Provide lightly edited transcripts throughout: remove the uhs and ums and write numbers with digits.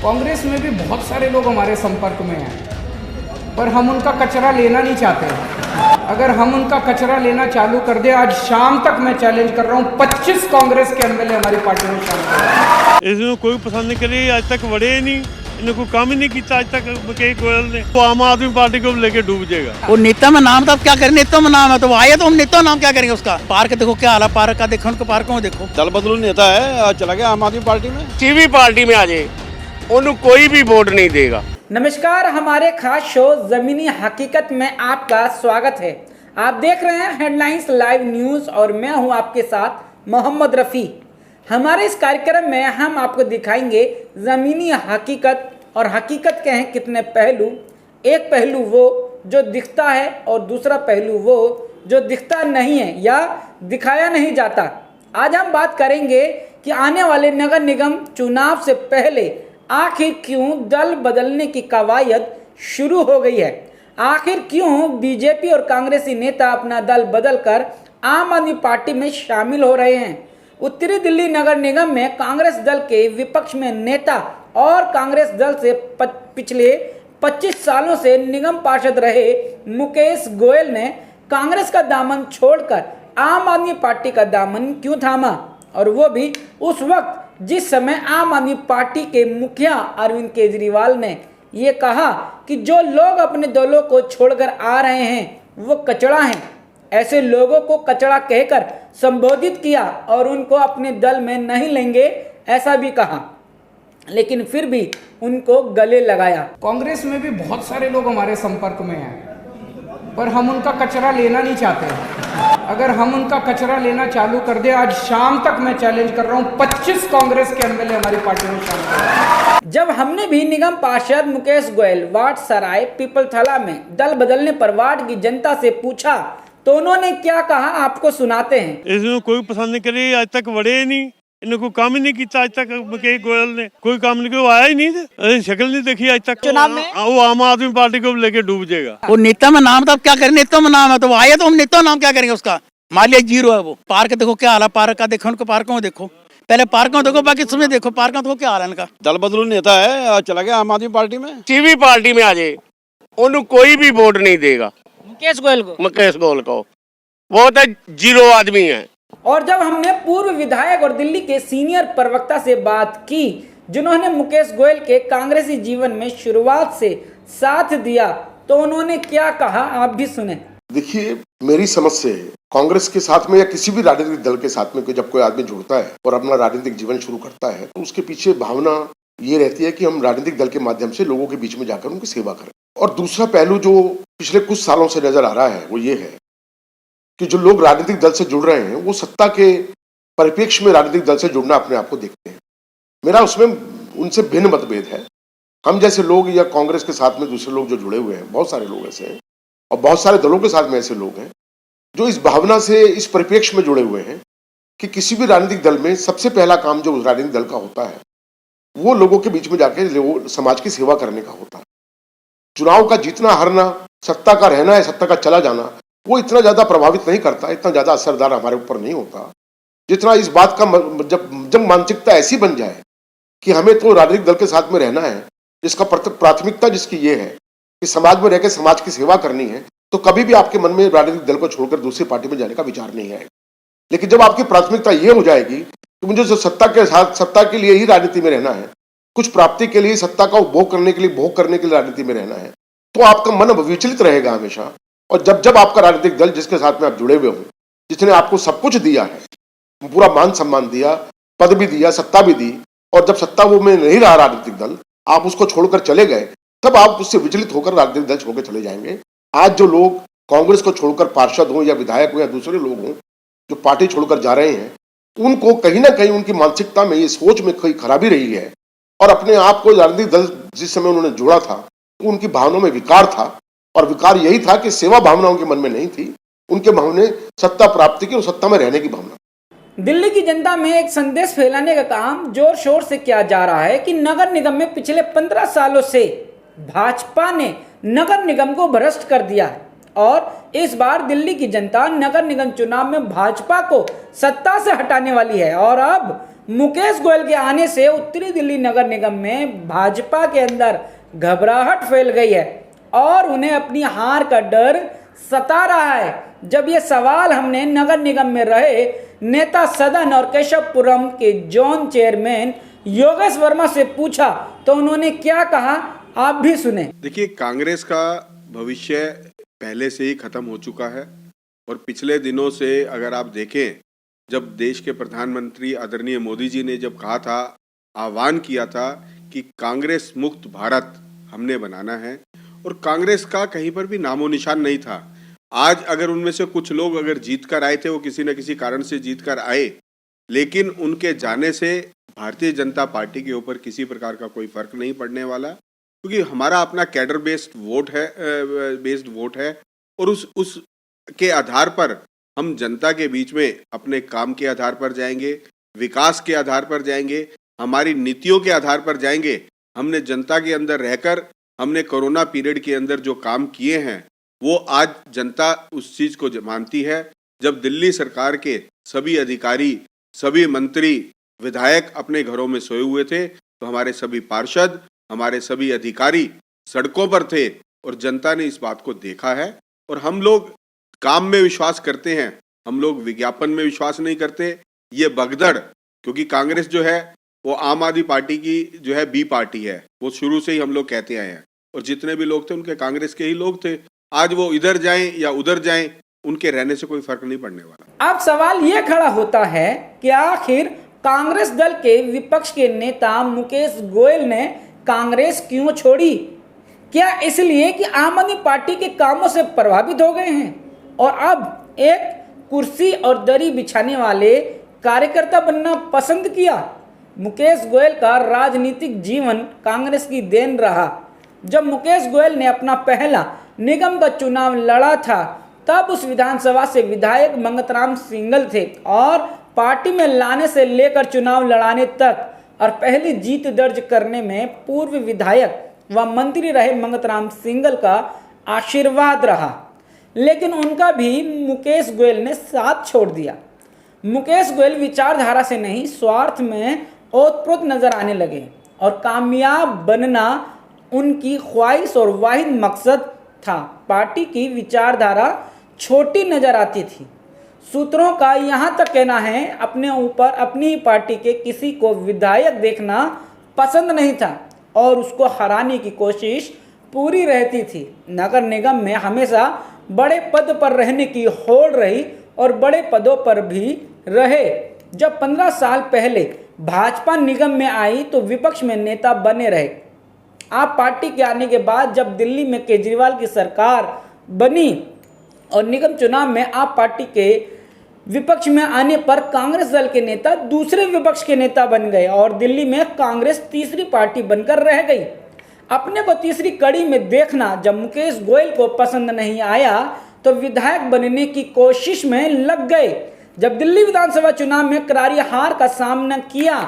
कांग्रेस में भी बहुत सारे लोग हमारे संपर्क में हैं, पर हम उनका कचरा लेना नहीं चाहते। अगर हम उनका कचरा लेना चालू कर दे, आज शाम तक मैं चैलेंज कर रहा हूँ, 25 कांग्रेस के एमएलए हमारी पार्टी में शामिल। इसमें कोई पसंद नहीं करी, आज तक बढ़े ही नहीं, इन्हें कोई काम ही नहीं किया आज तक मुकेश गोयल ने। वो आम आदमी पार्टी को लेके डूब जाएगा। वो नेता में नाम था, क्या करें, नेता में नाम है तो वो आया तो हम नेता नाम क्या करेंगे उसका। पार्क देखो क्या हाल है, पार्क का देखो, उनके पार्कों में देखो। दल बदलू नेता है, चला गया आम आदमी पार्टी में। टीवी पार्टी में आ जाए उन्हें कोई भी वोट नहीं देगा। नमस्कार, हमारे खास शो जमीनी हकीकत में आपका स्वागत है। आप देख रहे हैं हेडलाइंस लाइव न्यूज और मैं हूं आपके साथ मोहम्मद रफ़ी। हमारे इस कार्यक्रम में हम आपको दिखाएंगे जमीनी हकीकत, और हकीकत के हैं कितने पहलू। एक पहलू वो जो दिखता है और दूसरा पहलू वो जो दिखता नहीं है या दिखाया नहीं जाता। आज हम बात करेंगे कि आने वाले नगर निगम चुनाव से पहले आखिर क्यों दल बदलने की कवायद शुरू हो गई है। आखिर क्यों बीजेपी और कांग्रेसी नेता अपना दल बदलकर आम आदमी पार्टी में शामिल हो रहे हैं। उत्तरी दिल्ली नगर निगम में कांग्रेस दल के विपक्ष में नेता और कांग्रेस दल से पिछले 25 सालों से निगम पार्षद रहे मुकेश गोयल ने कांग्रेस का दामन छोड़कर आम आदमी पार्टी का दामन क्यों थामा, और वो भी उस वक्त जिस समय आम आदमी पार्टी के मुखिया अरविंद केजरीवाल ने ये कहा कि जो लोग अपने दलों को छोड़कर आ रहे हैं वो कचड़ा हैं। ऐसे लोगों को कचड़ा कहकर संबोधित किया और उनको अपने दल में नहीं लेंगे ऐसा भी कहा, लेकिन फिर भी उनको गले लगाया। कांग्रेस में भी बहुत सारे लोग हमारे संपर्क में हैं, पर हम उनका कचरा लेना नहीं चाहते। अगर हम उनका कचरा लेना चालू कर दे, आज शाम तक मैं चैलेंज कर रहा हूँ, 25 कांग्रेस के एमएलए हमारी पार्टी में शामिल। जब हमने भी निगम पार्षद मुकेश गोयल वार्ड सराय पीपलथला में दल बदलने पर वार्ड की जनता से पूछा तो उन्होंने क्या कहा आपको सुनाते हैं। इसमें कोई पसंद नहीं करी, आज तक बढ़े ही नहीं, इन्हें कोई काम ही नहीं किया आज तक मुकेश गोयल ने। कोई काम नहीं किया, वो आया ही नहीं, शक्ल नहीं देखी आज तक। चुनाव में वो आम आदमी पार्टी को लेके डूब जाएगा। वो नेता में नाम था, क्या करें, नेता में नाम है तो वो आया तो हम नेता नाम क्या करेंगे उसका। मान लिया जीरो है वो। पार्क देखो क्या हाल है, पार्क का देखो, उनके पार्कों में देखो। पहले पार्कों में देखो, बाकी समय देखो पार्कों में देखो क्या हाल है इनका। दल बदलू नेता है, चला गया आम आदमी पार्टी में। टीवी पार्टी में आ जाए उन्हें कोई भी वोट नहीं देगा। मुकेश गोयल को, मुकेश गोयल को वो तो जीरो आदमी है। और जब हमने पूर्व विधायक और दिल्ली के सीनियर प्रवक्ता से बात की जिन्होंने मुकेश गोयल के कांग्रेसी जीवन में शुरुआत से साथ दिया, तो उन्होंने क्या कहा आप भी सुने। देखिए, मेरी समझ से कांग्रेस के साथ में या किसी भी राजनीतिक दल के साथ में जब कोई आदमी जुड़ता है और अपना राजनीतिक जीवन शुरू करता है तो उसके पीछे भावना ये रहती है कि हम राजनीतिक दल के माध्यम से लोगों के बीच में जाकर उनकी सेवा करें। और दूसरा पहलू जो पिछले कुछ सालों से नजर आ रहा है वो ये है कि जो लोग राजनीतिक दल से जुड़ रहे हैं वो सत्ता के परिप्रेक्ष्य में राजनीतिक दल से जुड़ना अपने आप को देखते हैं। मेरा उसमें उनसे भिन्न मतभेद है। हम जैसे लोग या कांग्रेस के साथ में दूसरे लोग जो जुड़े हुए हैं, बहुत सारे लोग ऐसे हैं और बहुत सारे दलों के साथ में ऐसे लोग हैं जो इस भावना से, इस परिप्रेक्ष्य में जुड़े हुए हैं कि किसी भी राजनीतिक दल में सबसे पहला काम जो राजनीतिक दल का होता है वो लोगों के बीच में जाके समाज की सेवा करने का होता है। चुनाव का जीतना हारना, सत्ता का रहना है, सत्ता का चला जाना, वो इतना ज्यादा प्रभावित नहीं करता, इतना ज्यादा असरदार हमारे ऊपर नहीं होता जितना इस बात का जब मानसिकता ऐसी बन जाए कि हमें तो राजनीतिक दल के साथ में रहना है, जिसका प्राथमिकता जिसकी ये है कि समाज में रहकर समाज की सेवा करनी है, तो कभी भी आपके मन में राजनीतिक दल को छोड़कर दूसरी पार्टी में जाने का विचार नहीं आएगा। लेकिन जब आपकी प्राथमिकता ये हो जाएगी कि मुझे जो सत्ता के साथ, सत्ता के लिए ही राजनीति में रहना है, कुछ प्राप्ति के लिए, सत्ता का उपभोग करने के लिए, भोग करने के लिए राजनीति में रहना है, तो आपका मन विचलित रहेगा हमेशा। और जब आपका राजनीतिक दल जिसके साथ में आप जुड़े हुए हो, जिसने आपको सब कुछ दिया है, पूरा मान सम्मान दिया, पद भी दिया, सत्ता भी दी, और जब सत्ता वो में नहीं रहा राजनीतिक दल, आप उसको छोड़कर चले गए, तब आप उससे विचलित होकर राजनीतिक दल छोड़कर चले जाएंगे। आज जो लोग कांग्रेस को छोड़कर पार्षद हो या विधायक हो या दूसरे लोग हों जो पार्टी छोड़कर जा रहे हैं, उनको कहीं ना कहीं उनकी मानसिकता में, ये सोच में कोई खराबी रही है और अपने आप को राजनीतिक दल जिस समय उन्होंने जोड़ा था तो उनकी भावनाओं में विकार था, और विकार यही था कि सेवा भावना उनके मन में नहीं थी, उनके मन में सत्ता प्राप्ति की और सत्ता में रहने की भावना। दिल्ली की जनता में एक संदेश फैलाने का काम जोर शोर से किया जा रहा है कि नगर निगम में पिछले 15 सालों से भाजपा ने नगर निगम को भ्रष्ट कर दिया है और इस बार दिल्ली की जनता नगर निगम चुनाव में भाजपा को सत्ता से हटाने वाली है और अब मुकेश गोयल के आने से उत्तरी दिल्ली नगर निगम में भाजपा के अंदर घबराहट फैल गई है और उन्हें अपनी हार का डर सता रहा है। जब ये सवाल हमने नगर निगम में रहे नेता सदन और केशवपुरम के जोन चेयरमैन योगेश वर्मा से पूछा तो उन्होंने क्या कहा, आप भी सुने। देखिए, कांग्रेस का भविष्य पहले से ही खत्म हो चुका है और पिछले दिनों से अगर आप देखें, जब देश के प्रधानमंत्री आदरणीय मोदी जी ने जब कहा था, आह्वान किया था कि कांग्रेस मुक्त भारत हमने बनाना है, और कांग्रेस का कहीं पर भी नामो निशान नहीं था। आज अगर उनमें से कुछ लोग अगर जीत कर आए थे, वो किसी न किसी कारण से जीत कर आए, लेकिन उनके जाने से भारतीय जनता पार्टी के ऊपर किसी प्रकार का कोई फर्क नहीं पड़ने वाला, क्योंकि हमारा अपना कैडर बेस्ड वोट है और उस के आधार पर हम जनता के बीच में अपने काम के आधार पर जाएंगे, विकास के आधार पर जाएंगे, हमारी नीतियों के आधार पर जाएंगे। हमने जनता के अंदर रहकर हमने कोरोना पीरियड के अंदर जो काम किए हैं वो आज जनता उस चीज को मानती है। जब दिल्ली सरकार के सभी अधिकारी, सभी मंत्री, विधायक अपने घरों में सोए हुए थे तो हमारे सभी पार्षद, हमारे सभी अधिकारी सड़कों पर थे और जनता ने इस बात को देखा है। और हम लोग काम में विश्वास करते हैं, हम लोग विज्ञापन में विश्वास नहीं करते। ये भगदड़, क्योंकि कांग्रेस जो है वो आम आदमी पार्टी की जो है बी पार्टी है, वो शुरू से ही हम लोग कहते आए हैं, और जितने भी लोग थे उनके कांग्रेस के ही लोग थे। आज वो इधर जाएं या उधर जाएं, उनके रहने से कोई फर्क नहीं पड़ने वाला। अब सवाल ये खड़ा होता है कि आखिर कांग्रेस दल के विपक्ष के नेता मुकेश गोयल ने कांग्रेस क्यों छोड़ी? क्या इसलिए कि आम आदमी पार्टी के कामों से प्रभावित हो गए हैं और अब एक कुर्सी और दरी बिछाने वाले कार्यकर्ता बनना पसंद किया? मुकेश गोयल का राजनीतिक जीवन कांग्रेस की देन रहा। जब मुकेश गोयल ने अपना पहला निगम का चुनाव लड़ा था तब उस विधानसभा से विधायक मंगतराम सिंगल थे और पार्टी में लाने से लेकर चुनाव लड़ाने तक और पहली जीत दर्ज करने में पूर्व विधायक व मंत्री रहे मंगतराम सिंगल का आशीर्वाद रहा, लेकिन उनका भी मुकेश गोयल ने साथ छोड़ दिया। मुकेश गोयल विचारधारा से नहीं, स्वार्थ में ओतप्रोत नजर आने लगे और कामयाब बनना उनकी ख्वाहिश और वाहिद मकसद था। पार्टी की विचारधारा छोटी नजर आती थी। सूत्रों का यहाँ तक कहना है अपने ऊपर अपनी पार्टी के किसी को विधायक देखना पसंद नहीं था और उसको हराने की कोशिश पूरी रहती थी। नगर निगम में हमेशा बड़े पद पर रहने की होड़ रही और बड़े पदों पर भी रहे। जब 15 साल पहले भाजपा निगम में आई तो विपक्ष में नेता बने रहे। आप पार्टी के आने के बाद जब दिल्ली में केजरीवाल की सरकार बनी और निगम चुनाव में आप पार्टी के विपक्ष में आने पर कांग्रेस दल के नेता दूसरे विपक्ष के नेता बन गए और दिल्ली में कांग्रेस तीसरी पार्टी बनकर रह गई। अपने को तीसरी कड़ी में देखना जब मुकेश गोयल को पसंद नहीं आया तो विधायक बनने की कोशिश में लग गए। जब दिल्ली विधानसभा चुनाव में करारी हार का सामना किया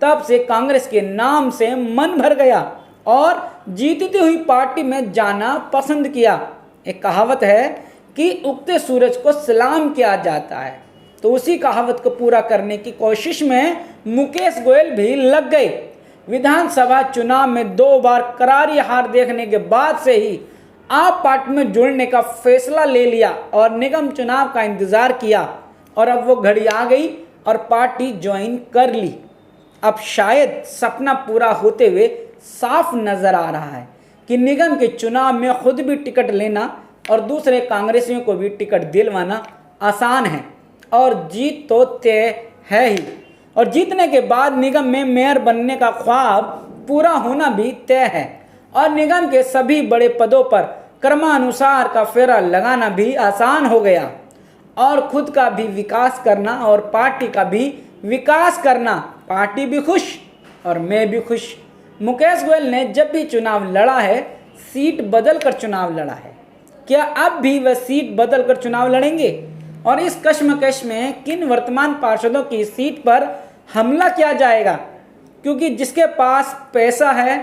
तब से कांग्रेस के नाम से मन भर गया और जीतती हुई पार्टी में जाना पसंद किया। एक कहावत है कि उगते सूरज को सलाम किया जाता है, तो उसी कहावत को पूरा करने की कोशिश में मुकेश गोयल भी लग गए। विधानसभा चुनाव में 2 बार करारी हार देखने के बाद से ही आप पार्टी में जुड़ने का फैसला ले लिया और निगम चुनाव का इंतजार किया और अब वो घड़ी आ गई और पार्टी ज्वाइन कर ली। अब शायद सपना पूरा होते हुए साफ नजर आ रहा है कि निगम के चुनाव में खुद भी टिकट लेना और दूसरे कांग्रेसियों को भी टिकट दिलवाना आसान है और जीत तो तय है ही, और जीतने के बाद निगम में मेयर बनने का ख्वाब पूरा होना भी तय है और निगम के सभी बड़े पदों पर क्रमानुसार का फेरा लगाना भी आसान हो गया और खुद का भी विकास करना और पार्टी का भी विकास करना। पार्टी भी खुश और मैं भी खुश। मुकेश गोयल ने जब भी चुनाव लड़ा है सीट बदल कर चुनाव लड़ा है। क्या अब भी वह सीट बदल कर चुनाव लड़ेंगे और इस कश्मकश में किन वर्तमान पार्षदों की सीट पर हमला किया जाएगा? क्योंकि जिसके पास पैसा है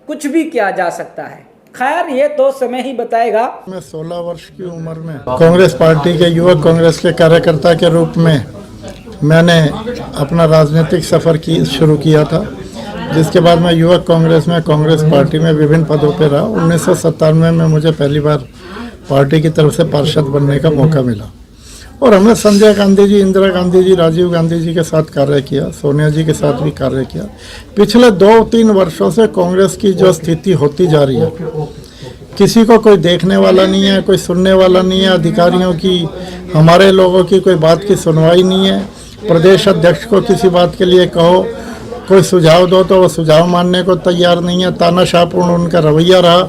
कुछ भी किया जा सकता है। खैर ये तो समय ही बताएगा। मैं 16 वर्ष की उम्र में कांग्रेस पार्टी के युवक कांग्रेस के कार्यकर्ता के रूप में मैंने अपना राजनीतिक सफ़र शुरू किया था, जिसके बाद मैं युवक कांग्रेस में कांग्रेस पार्टी में विभिन्न पदों पर रहा। 1997 में मुझे पहली बार पार्टी की तरफ से पार्षद बनने का मौका मिला और हमने संजय गांधी जी, इंदिरा गांधी जी, राजीव गांधी जी के साथ कार्य किया, सोनिया जी के साथ भी कार्य किया। पिछले 2-3 वर्षों से कांग्रेस की जो स्थिति होती जा रही है, किसी को कोई देखने वाला नहीं है, कोई सुनने वाला नहीं है, अधिकारियों की, हमारे लोगों की कोई बात की सुनवाई नहीं है। प्रदेश अध्यक्ष को किसी बात के लिए कहो, कोई सुझाव दो तो वो सुझाव मानने को तैयार नहीं है। तानाशाहपूर्ण उनका रवैया रहा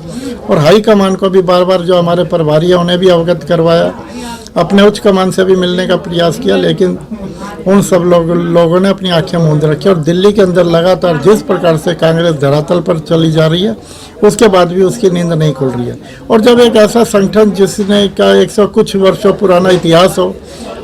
और हाई कमान को भी बार बार जो हमारे प्रभारी हैं उन्हें भी अवगत करवाया, अपने उच्च कमान से भी मिलने का प्रयास किया, लेकिन उन सब लोगों ने अपनी आंखें मूंद रखी। और दिल्ली के अंदर लगातार जिस प्रकार से कांग्रेस धरातल पर चली जा रही है, उसके बाद भी उसकी नींद नहीं खुल रही है। और जब एक ऐसा संगठन जिसने का 100 कुछ वर्षों पुराना इतिहास हो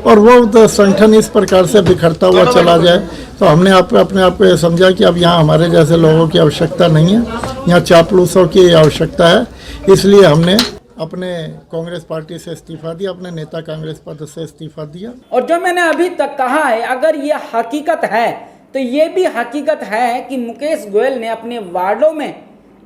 और वो संगठन इस प्रकार से बिखरता हुआ चला जाए, तो हमने अपने आप को ये समझा कि अब यहाँ हमारे जैसे लोगों की आवश्यकता नहीं है, यहाँ चापलूसों की आवश्यकता है। इसलिए हमने अपने कांग्रेस पार्टी से इस्तीफा दिया, अपने नेता कांग्रेस पद से इस्तीफा दिया। और जो मैंने अभी तक कहा है, अगर ये हकीकत है तो ये भी हकीकत है कि मुकेश गोयल ने अपने वार्डों में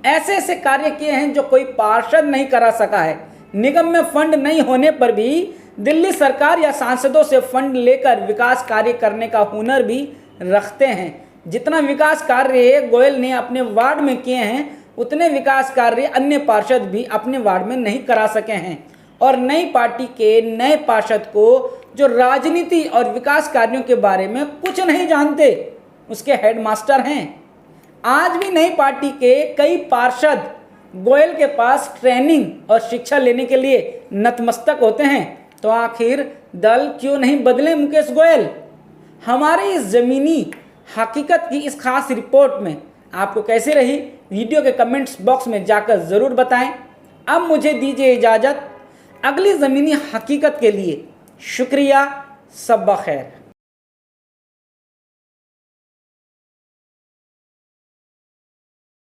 ऐसे ऐसे कार्य किए हैं जो कोई पार्षद नहीं करा सका है। निगम में फंड नहीं होने पर भी दिल्ली सरकार या सांसदों से फंड लेकर विकास कार्य करने का हुनर भी रखते हैं। जितना विकास कार्य गोयल ने अपने वार्ड में किए हैं, उतने विकास कार्य अन्य पार्षद भी अपने वार्ड में नहीं करा सके हैं। और नई पार्टी के नए पार्षद को जो राजनीति और विकास कार्यों के बारे में कुछ नहीं जानते, उसके हेडमास्टर हैं। आज भी नई पार्टी के कई पार्षद गोयल के पास ट्रेनिंग और शिक्षा लेने के लिए नतमस्तक होते हैं। तो आखिर दल क्यों नहीं बदले मुकेश गोयल? हमारे इस ज़मीनी हकीकत की इस खास रिपोर्ट में आपको कैसी रही, वीडियो के कमेंट्स बॉक्स में जाकर ज़रूर बताएं। अब मुझे दीजिए इजाज़त, अगली ज़मीनी हकीकत के लिए शुक्रिया, सब्बा खैर।